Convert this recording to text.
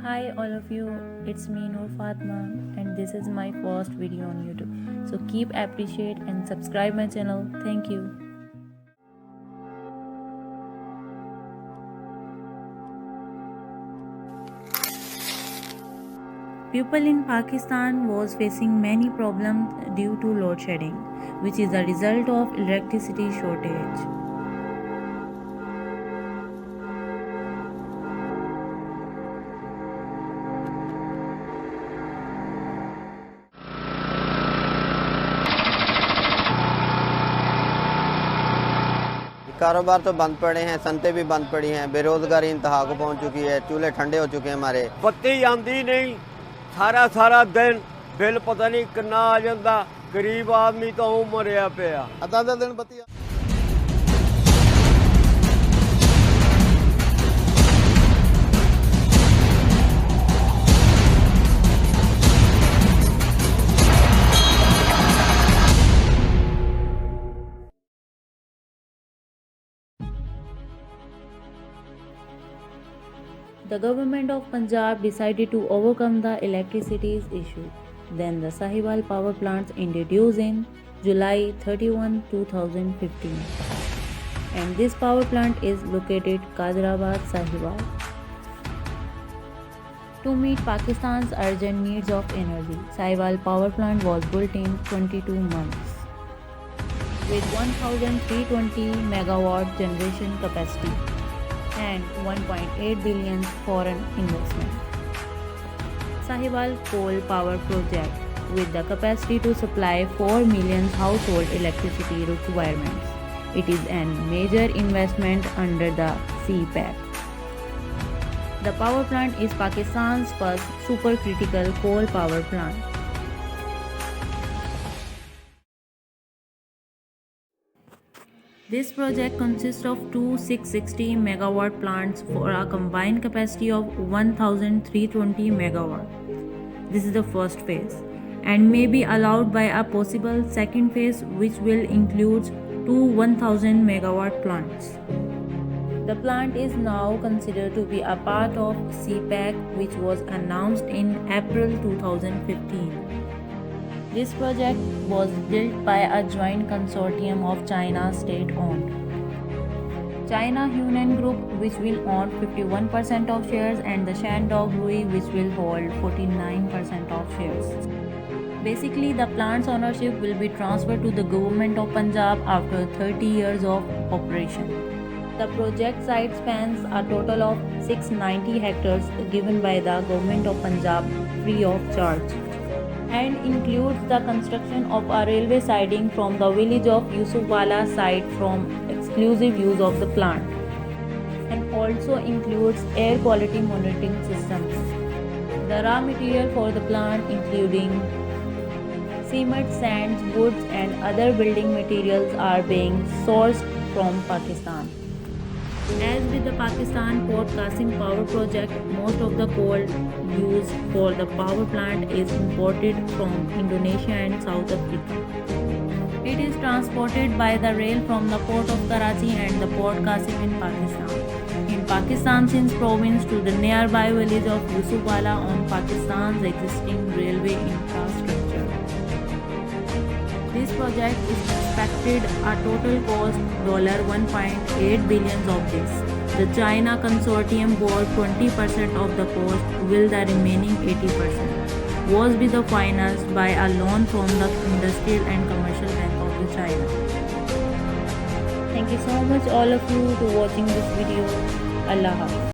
Hi all of you, it's me Noor Fatma and this is my first video on YouTube. So keep appreciate and subscribe my channel. Thank you. People in Pakistan was facing many problems due to load shedding, which is a result of electricity shortage. कारोबार तो बंद पड़े हैं, संते भी बंद पड़ी हैं, बेरोजगारी इंतहा को पहुंच चुकी है, चूल्हे ठंडे हो चुके हैं हमारे। बत्ती आंदी नहीं, सारा दिन बिल पता नहीं कितना आ जाता, गरीब आदमी तो मरिया पिया। अद्धा दिन बत्ती The government of Punjab decided to overcome the electricity issue. Then the Sahiwal power plants introduced in July 31, 2015. And this power plant is located Kadirabad, Sahiwal. To meet Pakistan's urgent needs of energy, Sahiwal power plant was built in 22 months with 1320 megawatt generation capacity and 1.8 billion foreign investment. Sahiwal Coal Power Project with the capacity to supply 4 million household electricity requirements. It is a major investment under the CPEC. The power plant is Pakistan's first supercritical coal power plant. This project consists of two 660 megawatt plants for a combined capacity of 1320 megawatt. This is the first phase and may be allowed by a possible second phase which will include two 1000 megawatt plants. The plant is now considered to be a part of CPEC which was announced in April 2015. This project was built by a joint consortium of China state-owned China Hunan Group, which will own 51% of shares, and the Shandong Rui, which will hold 49% of shares. Basically, the plant's ownership will be transferred to the government of Punjab after 30 years of operation. The project site spans a total of 690 hectares given by the government of Punjab free of charge, and includes the construction of a railway siding from the village of Yusufwala site from exclusive use of the plant, and also includes air quality monitoring systems. The raw material for the plant including cement, sands, woods and other building materials are being sourced from Pakistan. As with the Pakistan Port Qasim Power Project, most of the coal used for the power plant is imported from Indonesia and South Africa. It is transported by the rail from the port of Karachi and the Port Qasim in Pakistan. In Pakistan, Sindh province to the nearby village of Yusufwala on Pakistan's existing railway infrastructure. This project is expected a total cost $1.8 billion of this. The China consortium bore 20% of the cost, while the remaining 80% was be financed by a loan from the Industrial and Commercial Bank of the China. Thank you so much all of you to watching this video. Allah Hafiz.